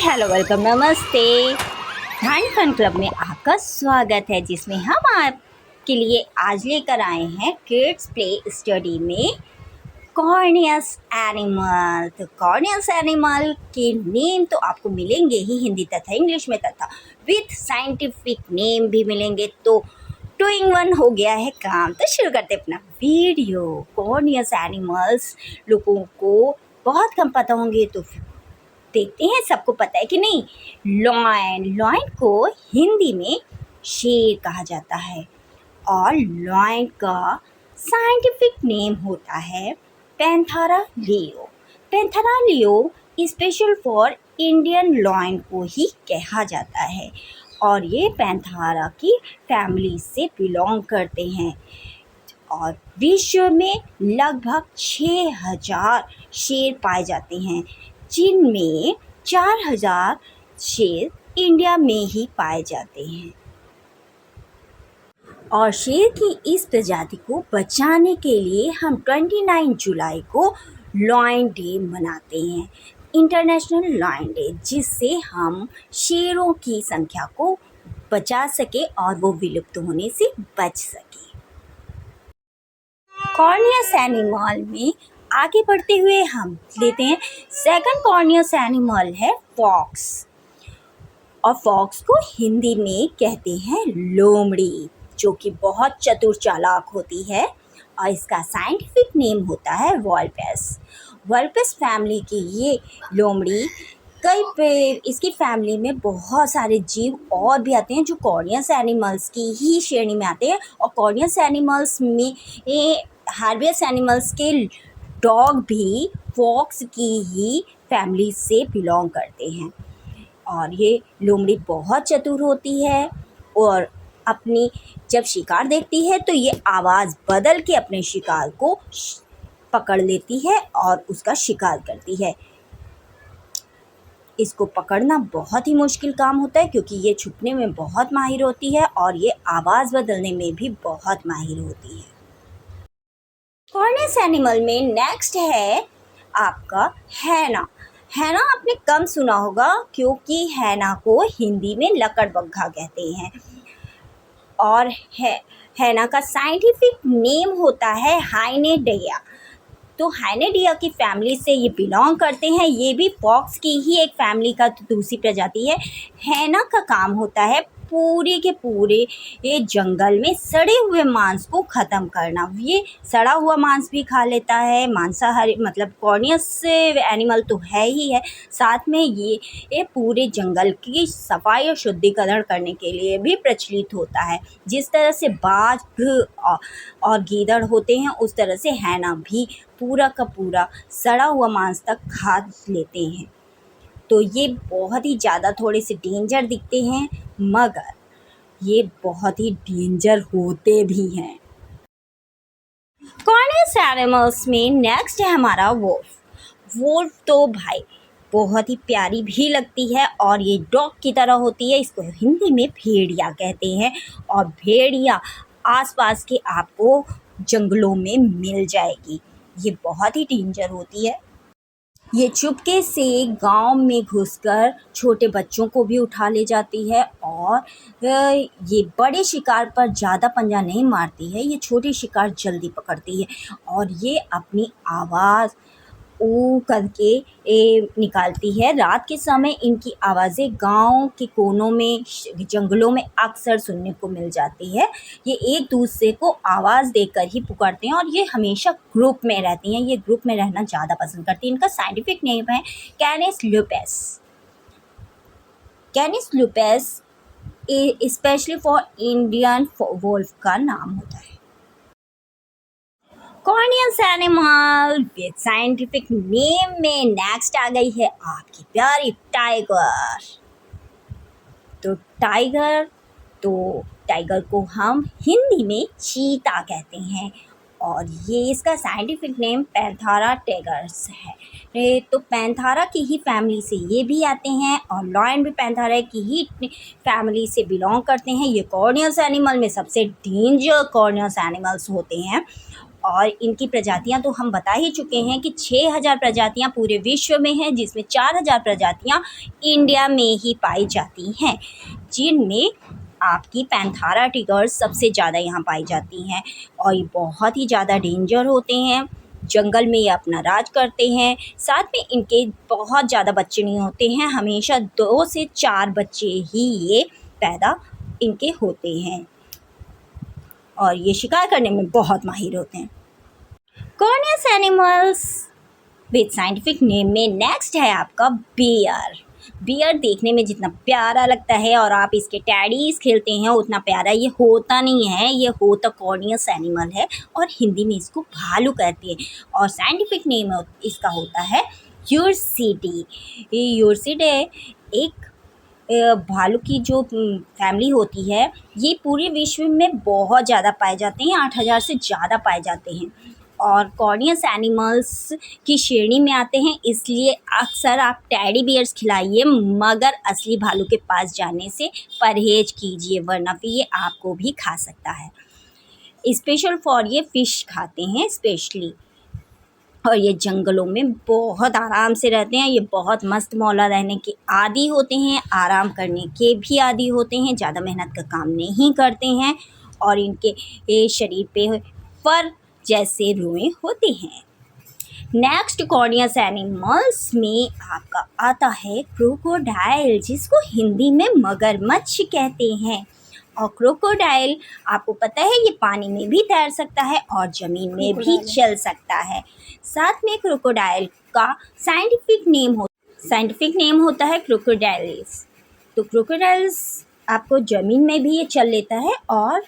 Hello welcome नमस्ते। ध्यान fun club में आपका स्वागत है, जिसमें हम आपके लिए आज लेकर आए हैं किड्स प्ले स्टडी में कॉर्नियस एनिमल। तो कॉर्नियस एनिमल के नेम तो आपको मिलेंगे ही हिंदी तथा इंग्लिश में, तथा विथ साइंटिफिक नेम भी मिलेंगे। तो 2 in 1 हो गया है काम। तो शुरू करते अपना वीडियो। कॉर्नियस एनिमल्स लोगों को बहुत कम पता होंगे, तो देखते हैं सबको पता है कि नहीं। लॉयन को हिंदी में शेर कहा जाता है, और लॉयन का साइंटिफिक नेम होता है Panthera leo. Panthera leo special for Indian lion को ही कहा जाता है, और ये पैंथेरा की फैमिली से बिलोंग करते हैं। और विश्व में लगभग 6000 शेर पाए जाते हैं, जिनमें 4000 शेर इंडिया में ही पाए जाते हैं। और शेर की इस प्रजाति को बचाने के लिए हम 29 जुलाई को लॉयन डे मनाते हैं, इंटरनेशनल लॉयन डे, जिससे हम शेरों की संख्या को बचा सके और वो विलुप्त होने से बच सके। कॉर्नियस एनिमल में आगे बढ़ते हुए हम लेते हैं सेकंड कॉर्नियस एनिमल है फॉक्स। और फॉक्स को हिंदी में कहते हैं लोमड़ी, जो कि बहुत चतुर चालाक होती है। और इसका साइंटिफिक नेम होता है वॉल्पेस। वॉल्पेस फैमिली की ये लोमड़ी इसकी फैमिली में बहुत सारे जीव और भी आते हैं, जो कॉर्नियस एनिमल्स की ही श्रेणी में आते हैं। और कॉर्नियस एनिमल्स में हार्बियस एनिमल्स के डॉग भी फॉक्स की ही फैमिली से बिलोंग करते हैं। और ये लोमड़ी बहुत चतुर होती है, और अपनी जब शिकार देखती है तो ये आवाज़ बदल के अपने शिकार को पकड़ लेती है और उसका शिकार करती है। इसको पकड़ना बहुत ही मुश्किल काम होता है, क्योंकि ये छुपने में बहुत माहिर होती है और ये आवाज़ बदलने में भी बहुत माहिर होती है। कॉर्नियस एनिमल में नेक्स्ट है आपका हैना। हैना आपने कम सुना होगा, क्योंकि हैना को हिंदी में लकड़बग्घा कहते हैं। और हैना का साइंटिफिक नेम होता है हाइनेडिया। तो हाइनेडिया की फैमिली से ये बिलोंग करते हैं। ये भी फॉक्स की ही एक फैमिली का दूसरी प्रजाति है। हैना का काम होता है पूरे के पूरे ये जंगल में सड़े हुए मांस को ख़त्म करना। ये सड़ा हुआ मांस भी खा लेता है, मांसाहारी मतलब कॉर्नियस एनिमल तो है ही है। साथ में ये पूरे जंगल की सफाई और शुद्धिकरण करने के लिए भी प्रचलित होता है। जिस तरह से बाज और गीदड़ होते हैं, उस तरह से हैना भी पूरा का पूरा सड़ा हुआ मांस तक खा लेते हैं। तो ये बहुत ही ज़्यादा थोड़े से डेंजर दिखते हैं, मगर ये बहुत ही डेंजर होते भी हैं। कॉर्नियस एनिमल्स में नेक्स्ट है हमारा वोल्फ। वोल्फ तो भाई बहुत ही प्यारी भी लगती है, और ये डॉग की तरह होती है। इसको हिंदी में भेड़िया कहते हैं। और भेड़िया आसपास के आपको जंगलों में मिल जाएगी। ये बहुत ही डेंजर होती है। ये चुपके से गांव में घुसकर छोटे बच्चों को भी उठा ले जाती है, और ये बड़े शिकार पर ज़्यादा पंजा नहीं मारती है। ये छोटे शिकार जल्दी पकड़ती है, और ये अपनी आवाज़ ऊ करके निकालती है। रात के समय इनकी आवाज़ें गांव के कोनों में जंगलों में अक्सर सुनने को मिल जाती है। ये एक दूसरे को आवाज़ देकर ही पुकारते हैं, और ये हमेशा ग्रुप में रहती हैं। ये ग्रुप में रहना ज़्यादा पसंद करती हैं। इनका साइंटिफिक नेम है Canis lupus. Canis lupus specially for Indian wolf का नाम होता है। Carnivorous animal with scientific name में नेक्स्ट आ गई है आपकी प्यारी टाइगर। तो टाइगर को हम हिंदी में चीता कहते हैं, और ये इसका साइंटिफिक नेम पैंथेरा टेगर्स है। तो पैंथेरा की ही फैमिली से ये भी आते हैं, और लॉयन भी पैंथेरा की ही फैमिली से बिलोंग करते हैं। ये कॉर्नियस एनिमल में सबसे डेंजर कॉर्नियस एनिमल्स होते हैं। और इनकी प्रजातियां तो हम बता ही चुके हैं कि 6000 प्रजातियां पूरे विश्व में हैं, जिसमें 4000 प्रजातियां इंडिया में ही पाई जाती हैं, जिनमें आपकी पैंथारा टिगर सबसे ज़्यादा यहाँ पाई जाती हैं। और ये बहुत ही ज़्यादा डेंजर होते हैं, जंगल में ये अपना राज करते हैं। साथ में इनके बहुत ज़्यादा बच्चे नहीं होते हैं, हमेशा 2 से 4 बच्चे ही ये पैदा इनके होते हैं और ये शिकार करने में बहुत माहिर होते हैं। कॉर्नियस एनिमल्स विद साइंटिफिक नेम में नेक्स्ट है आपका बियर। बियर देखने में जितना प्यारा लगता है और आप इसके टैडीज खेलते हैं उतना प्यारा ये होता नहीं है, ये होता कॉर्नियस एनिमल है और हिंदी में इसको भालू कहते हैं और साइंटिफिक नेम इसका होता है यूर्सिडी। ये यूर्सिडी एक भालू की जो फैमिली होती है, ये पूरे विश्व में बहुत ज़्यादा पाए जाते हैं, 8000 से ज़्यादा पाए जाते हैं और कॉर्नियस एनिमल्स की श्रेणी में आते हैं। इसलिए अक्सर आप टैडी बियर्स खिलाइए, मगर असली भालू के पास जाने से परहेज कीजिए, वरना फिर ये आपको भी खा सकता है। स्पेशल फॉर ये फ़िश खाते हैं स्पेशली, और ये जंगलों में बहुत आराम से रहते हैं। ये बहुत मस्त मौला रहने के आदी होते हैं, आराम करने के भी आदी होते हैं, ज़्यादा मेहनत का काम नहीं करते हैं और इनके शरीर पे फर जैसे रुएं होते हैं। नेक्स्ट कॉर्नियस एनिमल्स में आपका आता है क्रोकोडाइल, जिसको हिंदी में मगरमच्छ कहते हैं। और क्रोकोडाइल आपको पता है ये पानी में भी तैर सकता है और ज़मीन में भी चल सकता है। साथ में क्रोकोडाइल का साइंटिफिक नेम होता है क्रोकोडाइलिस। तो क्रोकोडाइल्स आपको ज़मीन में भी ये चल लेता है और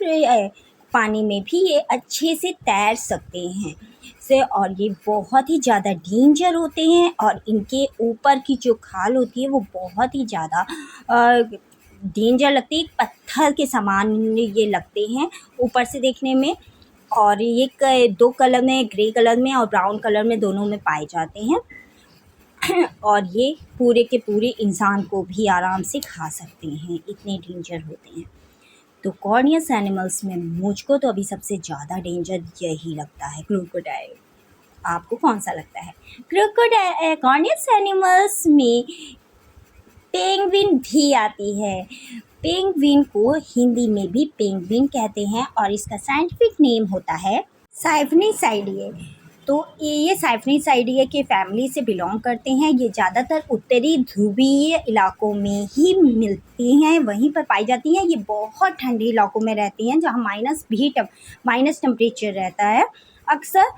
पानी में भी ये अच्छे से तैर सकते हैं और ये बहुत ही ज़्यादा डेंजर होते हैं और इनके ऊपर की जो खाल होती है वो बहुत ही ज़्यादा डेंजर लगती है, पत्थर के समान ये लगते हैं ऊपर से देखने में। और ये 2 कलर में, ग्रे कलर में और ब्राउन कलर में, दोनों में पाए जाते हैं और ये पूरे के पूरे इंसान को भी आराम से खा सकते हैं, इतने डेंजर होते हैं। तो कॉर्नियस एनिमल्स में मुझको तो अभी सबसे ज़्यादा डेंजर यही लगता है, क्रोकोडाइल। आपको कौन सा लगता है? कॉर्नियस एनिमल्स में पेंगुइन भी आती है। पेंगुइन को हिंदी में भी पेंगुइन कहते हैं और इसका साइंटिफिक नेम होता है साइफनिसाइडिए। तो ये साइफनिसाइडिए के फैमिली से बिलोंग करते हैं। ये ज़्यादातर उत्तरी ध्रुवीय इलाकों में ही मिलती हैं, वहीं पर पाई जाती हैं। ये बहुत ठंडे इलाकों में रहती हैं जहाँ माइनस टेम्परेचर रहता है अक्सर,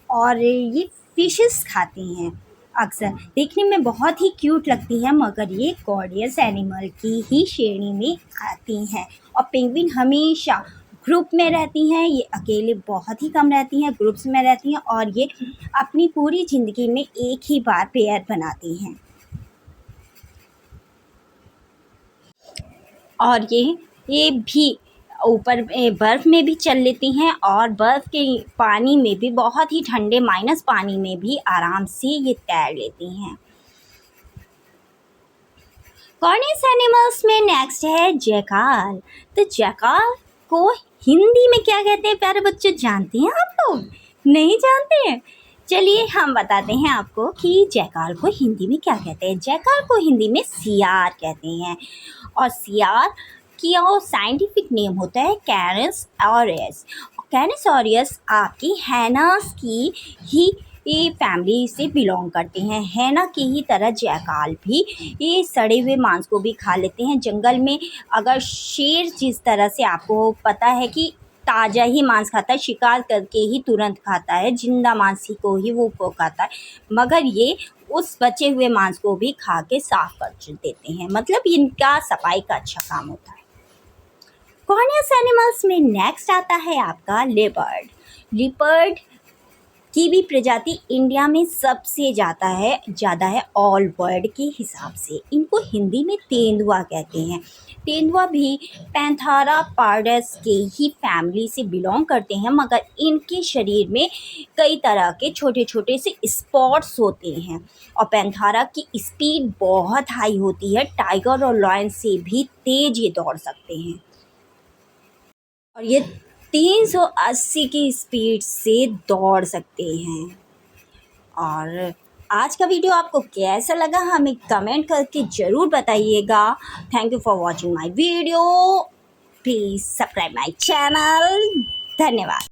और ये फिशेस खाती हैं अक्सर। देखने में बहुत ही क्यूट लगती है, मगर ये कॉर्नियस एनिमल की ही श्रेणी में आती हैं। और पेंगुइन हमेशा ग्रुप में रहती हैं, ये अकेले बहुत ही कम रहती हैं, ग्रुप्स में रहती हैं और ये अपनी पूरी ज़िंदगी में एक ही बार पेयर बनाती हैं। और ये भी ऊपर बर्फ़ में भी चल लेती हैं और बर्फ़ के पानी में भी, बहुत ही ठंडे माइनस पानी में भी आराम से ये तैर लेती हैं। कॉर्नियस एनिमल्स में नेक्स्ट है जैकाल। तो जैकाल को हिंदी में क्या कहते हैं प्यारे बच्चे, जानते हैं आप लोग? नहीं जानते हैं? चलिए हम बताते हैं आपको कि जैकाल को हिंदी में क्या कहते हैं। जैकाल को हिंदी में सियार कहते हैं और सियार की साइंटिफिक नेम होता है कैरस ऑरियस। कैरस ऑरियस आपकी हैनास की ही ये फैमिली से बिलोंग करते हैं। हैना की ही तरह जैकाल भी ये सड़े हुए मांस को भी खा लेते हैं। जंगल में अगर शेर जिस तरह से आपको पता है कि ताज़ा ही मांस खाता है, शिकार करके ही तुरंत खाता है, जिंदा मांस ही को ही वो खाता है, मगर ये उस बचे हुए मांस को भी खा के साफ कर देते हैं। मतलब इनका सफाई का अच्छा काम होता है। कॉर्नियस एनिमल्स में नेक्स्ट आता है आपका लिपर्ड की भी प्रजाति इंडिया में सबसे ज़्यादा है ऑल वर्ल्ड के हिसाब से। इनको हिंदी में तेंदुआ कहते हैं। तेंदुआ भी पैंथारा पार्डस के ही फैमिली से बिलोंग करते हैं, मगर इनके शरीर में कई तरह के छोटे छोटे से स्पॉट्स होते हैं और पैंथारा की स्पीड बहुत हाई होती है। टाइगर और लॉयन से भी तेज ये दौड़ सकते हैं और ये 380 की स्पीड से दौड़ सकते हैं। और आज का वीडियो आपको कैसा लगा हमें कमेंट करके ज़रूर बताइएगा। Thank you for watching my video. Please subscribe my channel. धन्यवाद।